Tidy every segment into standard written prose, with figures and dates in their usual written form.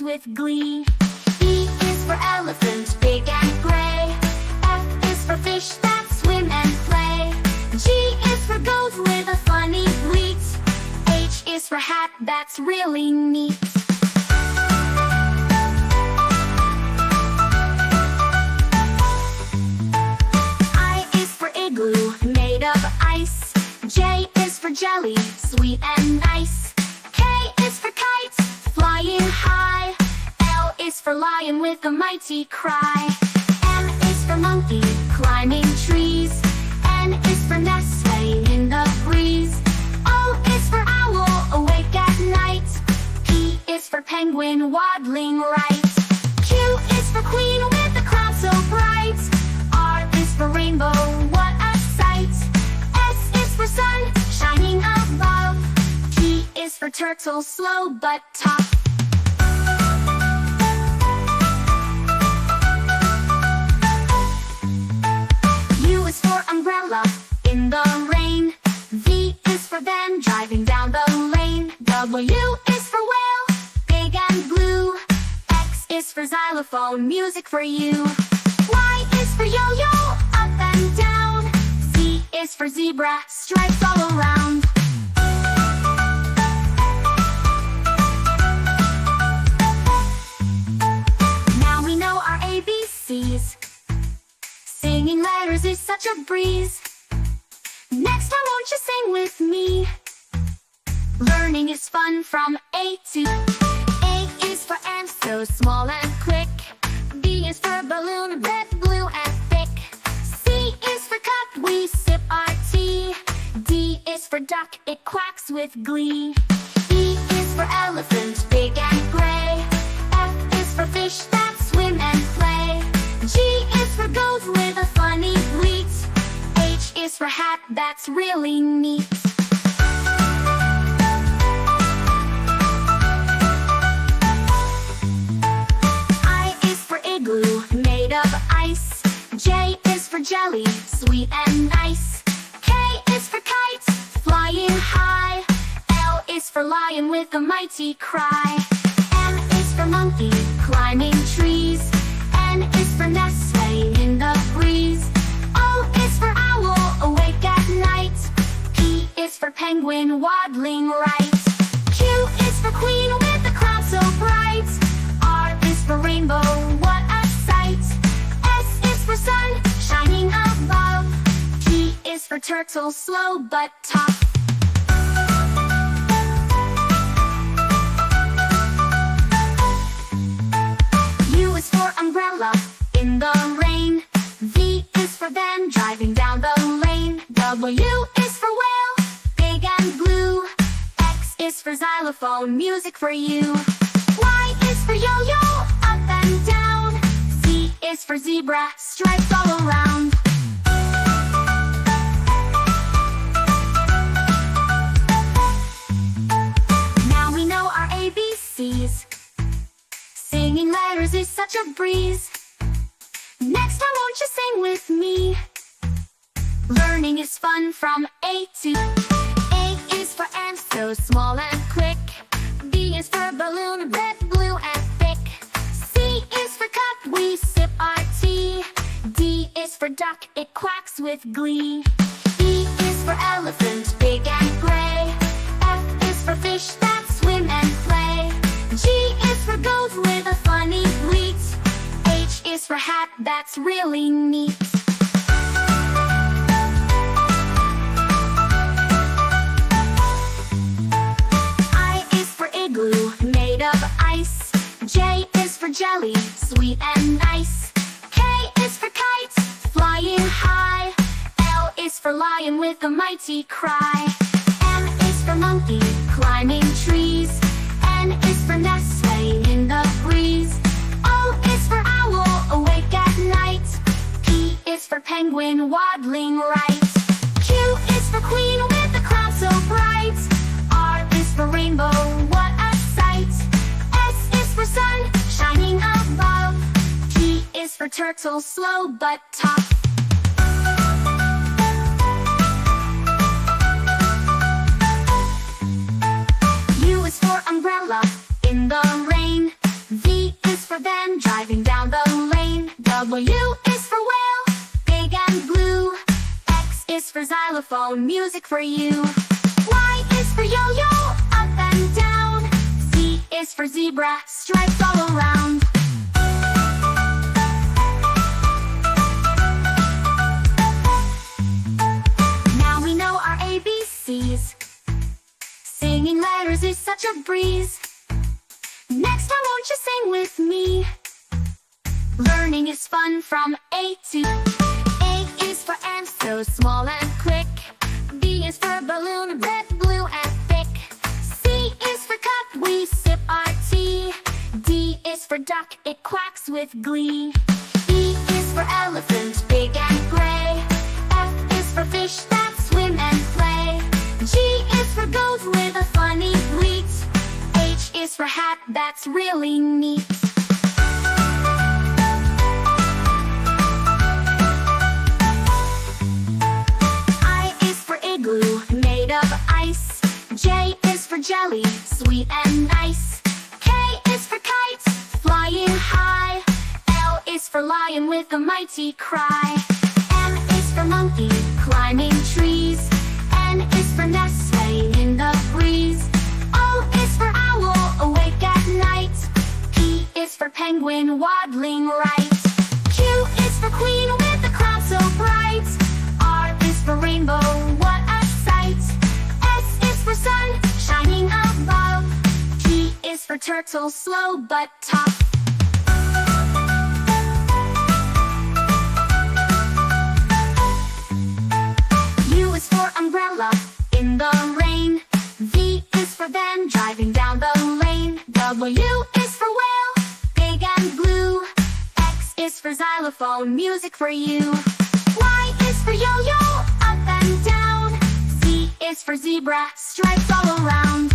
with glee. E is for elephant, big and gray. F is for fish that swim and play. G is for goat with a funny bleat. H is for hat that's really neat. I is for igloo, made of ice. J is for jelly, sweet and nice. K is for kite, flying high. L is for lion with a mighty cry. M is for monkey, climbing trees. N is for nest, swaying in the breeze. O is for owl, awake at night. P is for penguin, waddling right. Q is for queen with a crown so bright. R is for rainbow, what a sight. S is for sun, shining above. T is for turtle, slow but tough. U is for umbrella, in the rain. V is for van, driving down the lane. W is for whale, big and blue. X is for xylophone, music for you. Y is for yo-yo, up and down. Z is for zebra, stripes all around. Now we know our ABCs. Singing letters is such a breeze. Next time won't you sing with me? Learning is fun from A to A is for ant, so small and quick. B is for balloon, red, blue, and thick. C is for cup, we sip our tea. D is for duck, it quacks with glee. E is for elephant, big and gray. F is for fish that swim and play. G is for goat with a funny bleat. H is for hat that's really neat. I is for igloo, made of ice. J is for jelly, sweet and nice. K is for kite, flying high. L is for lion with a mighty cry. M is for monkey, climbing trees. N is for nest, swaying in the breeze. O is for owl, awake at night. P is for penguin, waddling right. Q is for queen with a crown so bright. R is for rainbow, what a sight. S is for sun, shining above. T is for turtle, slow but tough. U is for umbrella, in the rain. V is for van, driving down the lane. W is for whale, big and blue. X is for xylophone, music for you. Y is for yo-yo, up and down. Z is for zebra, stripes all around. Now we know our ABCs. Singing letters is such a breeze. Next time won't you sing with me? Learning is fun from A to A is for ant, so small and quick. B is for balloon, red, blue, and thick. C is for cup, we sip our tea. D is for duck, it quacks with glee. E is for elephant, big and gray. F is for fish that swim and play. G is for goat with a funny bleat. H is for hat that's really neat. I is for igloo, made of ice. J is for jelly, sweet and nice. K is for kite, flying high. L is for lion with a mighty cry. M is for monkey, climbing trees. N is for nest, swaying in the breeze. O is for owl, awake at night. P is for penguin, waddling right. Q is for queen with a crown so bright. R is for rainbow, what a sight. S is for sun, shining above. T is for turtle, slow but tough. U is for umbrella, in the rain. V for van, driving down the lane. W is for whale, big and blue. X is for xylophone, music for you. Y is for yo-yo, up and down. Z is for zebra, stripes all around. Now we know our ABCs. Singing letters is such a breeze. Next time, won't you sing with me? Learning is fun from A to A is for ant, so small and quick. B is for balloon, red, blue, and thick. C is for cup, we sip our tea. D is for duck, it quacks with glee. E is for elephant, big and gray. F is for fish that swim and play. G is for goat with a funny bleat. H is for hat, that's really neat. I is for igloo, made of ice. J is for jelly, sweet and nice. K is for kite, flying high. L is for lion with a mighty cry. M is for monkey, climbing trees. N is for nest, swaying in the breeze. O is for owl, awake at night. P is for penguin, waddling right. Q is for queen with a crown so bright. R is for rainbow, what a sight. S is for sun, shining above. T is for turtle, slow but tough. U is for umbrella, in the rain. V is for van, driving down the lane. W is for whale, big and blue. X is for xylophone, music for you. Y is for yo-yo, up and down. Z is for zebra, stripes all around.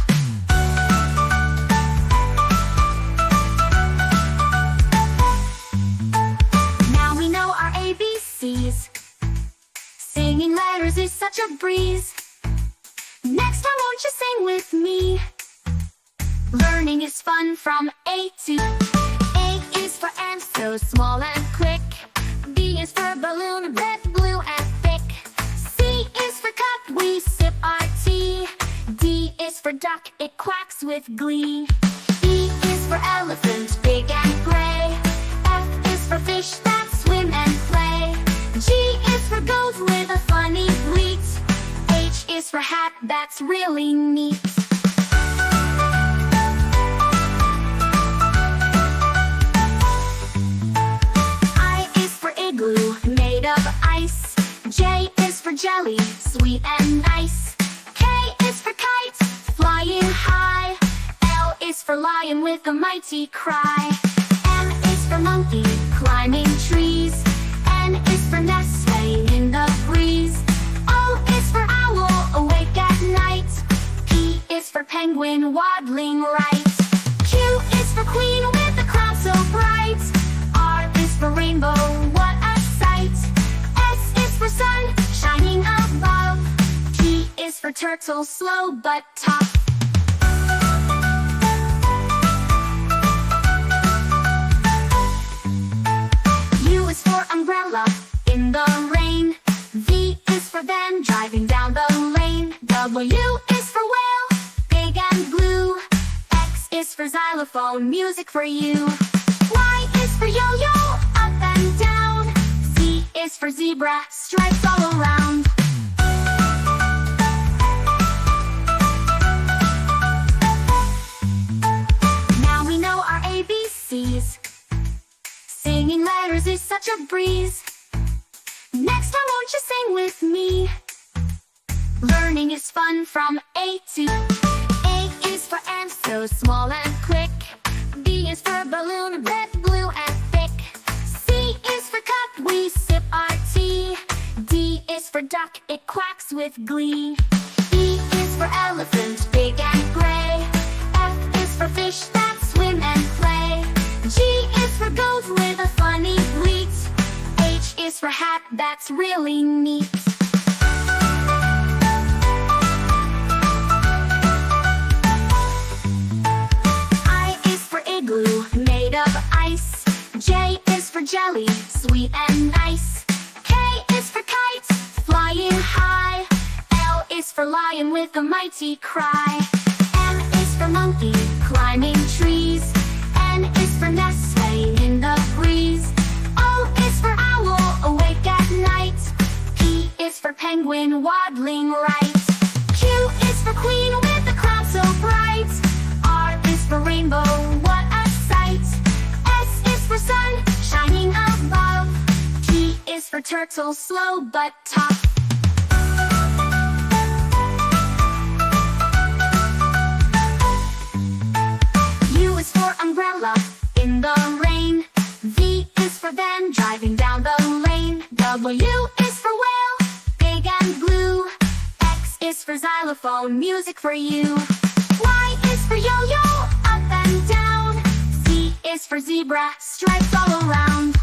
Now we know our ABCs. Singing letters is such a breeze. Next time, won't you sing with me? Learning is fun from A to A is for ant, so small and quick. B is for balloon, red, blue, and thick. C is for cup, we sip our tea. D is for duck, it quacks with glee. E is for elephant, big and gray. F is for fish that swim and play. G is for goat with a funny bleat. H is for hat, that's really neat. I is for igloo, made of ice. J is for jelly, sweet and nice. K is for kite, flying high. L is for lion with a mighty cry. M is for monkey, climbing trees. N is for nest, swaying in the breeze. O is for owl, awake at night. P is for penguin, waddling right. Q is for queen with a crown so bright. R is for rainbow, what a sight. S is for sun, shining above. T is for turtle, slow but tough. U is for umbrella, in the rain. V is for van, driving down the lane. W is for whale, big and blue. X is for xylophone, music for you. Y is for yo-yo, up and down. Z is for zebra, stripes all around. Now we know our ABCs. Singing letters is such a breeze. Next time, won't you sing with me? Learning is fun from A to A is for ant, so small and quick. B is for balloon, red, blue, and thick. C is for cup, we sip our tea. D is for duck, it quacks with glee. E is for elephant, big and gray. F is for fish that swim and play. G is for goat with a funny bleat. H is for hat, that's really neat. I is for igloo, made of ice. is for jelly, sweet and nice. K is for kite, flying high. L is for lion with a mighty cry. M is for monkey, climbing trees. N is for nest, swaying in the breeze. O is for owl, awake at night. P is for penguin, waddling right. Q is for queen with a crown so bright. R is for rainbow, what a sight. S is for sun, shining above. T is for turtle, slow but tough. U is for umbrella, in the rain. V is for van, driving down the lane. W is for whale, big and blue. X is for xylophone, music for you. Y is for yo-yo, up and down. Z is for zebra, stripes all around.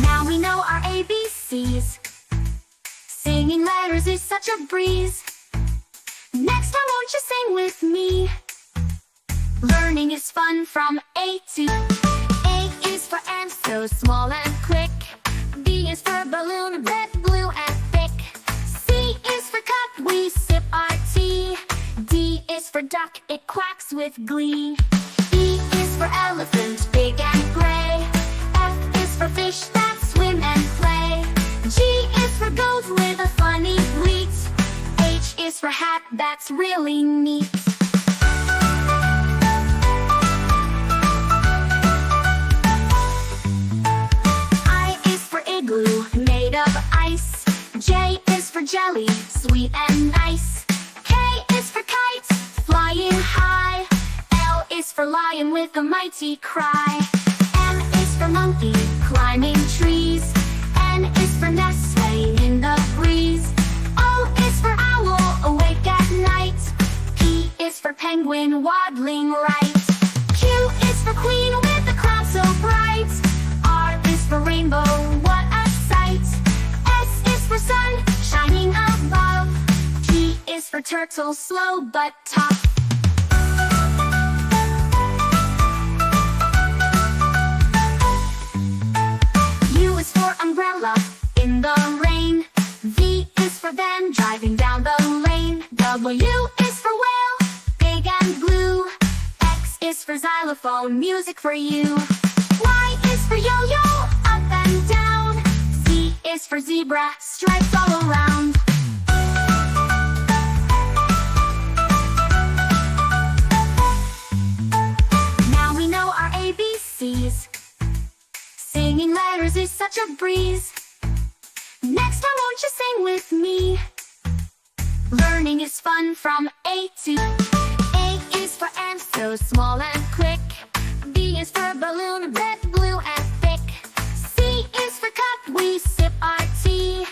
Now we know our ABCs. Singing letters is such a breeze. Next time won't you sing with me? Learning is fun from A to A is for ant, so small and quick. B is for balloon, red, blue, and thick. C is for cup, we sip our tea. D is for duck, it quacks with glee. E is for elephant, big and gray. F is for fish that swim and play. G is for goat with a funny bleat. H is for hat, that's really neat. I is for igloo, made of ice. J is for jelly, sweet and nice. K is for kite, flying high. L is for lion with a mighty cry. M is for monkey, climbing trees. N is for nest, swaying in the breeze. O is for owl, awake at night. P is for penguin, waddling right. Q is for queen with a crown so bright. R is for rainbow, what a sight. S is for sun, shining above. T is for turtle, slow but tough. U is for umbrella, in the rain. V is for van, driving down the lane. W is for whale, big and blue. X is for xylophone, music for you. Y is for yo-yo, up and down. Z is for zebra, stripes all around. Now we know our ABCs. Singing letters is such a breeze. Next time won't you sing with me? Learning is fun from A to A is for ant, so small and quick. B is for balloon, red, blue, and thick. C is for cup, we sip our tea.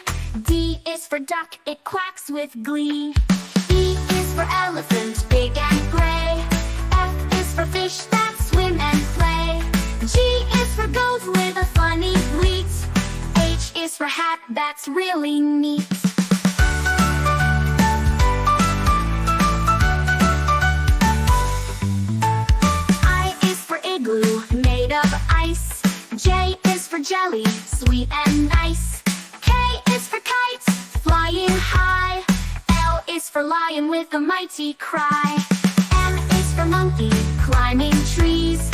D is for duck, it quacks with glee. E is for elephant, big and gray. F is for fish that swim and play. G is for goat with a funny bleat. H is for hat, that's really neat. I is for igloo, made of ice. J is for jelly, sweet and nice. K is for kite, flying high. L is for lion with a mighty cry. M is for monkey, climbing trees.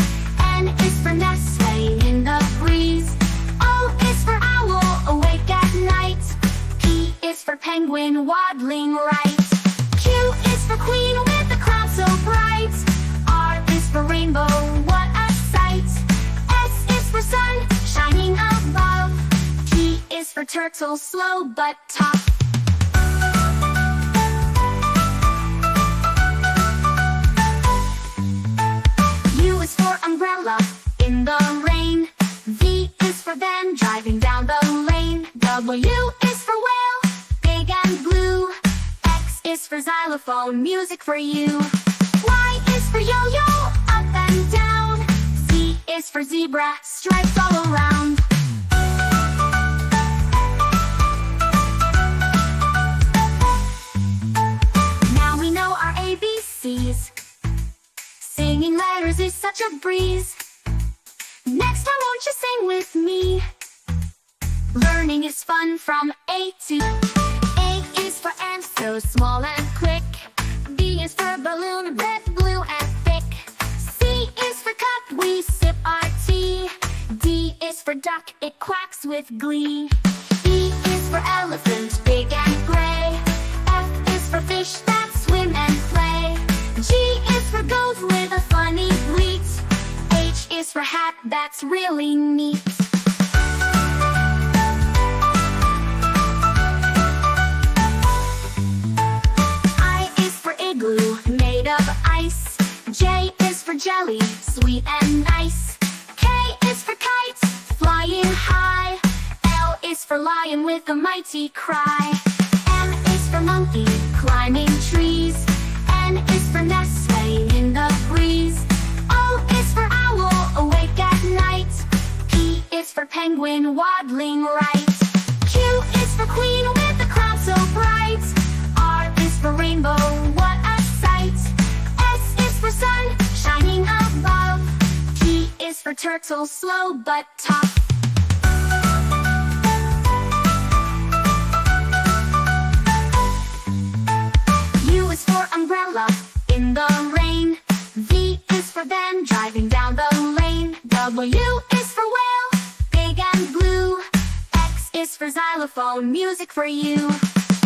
N is for nest, swaying in the breeze. O is for owl, awake at night. P is for penguin, waddling right. Q is for queen with a crown so bright. R is for rainbow, what a sight. S is for sun, shining above. T is for turtle, slow but tough. U is for umbrella, in the rain. V is for van, driving down the lane. W is for whale, big and blue. X is for xylophone, music for you. Y is for yo-yo, up and down. Z is for zebra, stripes all around. Now we know our ABCs. Singing letters is such a breeze. Next time won't you sing with me? Learning is fun from A to A is for ant, so small and quick. B is for balloon, red, blue, and thick. C is for cup, we sip our tea. D is for duck, it quacks with glee. E is for elephant, big and gray. F is for fish that swim and play. G is for goat with a funny bleat. H is for hat, that's really neat. I is for igloo, made of ice. J is for jelly, sweet and nice. K is for kite, flying high. L is for lion with a mighty cry. M is for monkey, climbing trees. N is for nestling in the breeze. O is for owl, awake at night. P is for penguin, waddling right. Q is for queen with a crown so bright. R is for rainbow, what a sight. S is for sun, shining above. T is for turtle, slow but tough. U is for umbrella, in the rain. V is for van, driving down the lane. W is for whale, big and blue. X is for xylophone, music for you.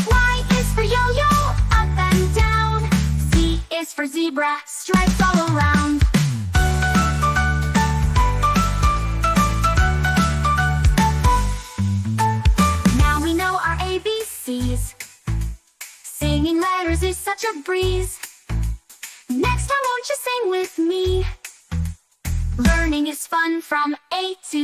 Y is for yo-yo, up and down. Z is for zebra, stripes all around. Now we know our ABCs. Singing letters is such a breeze. Next time won't you sing with me? Learning is fun from A to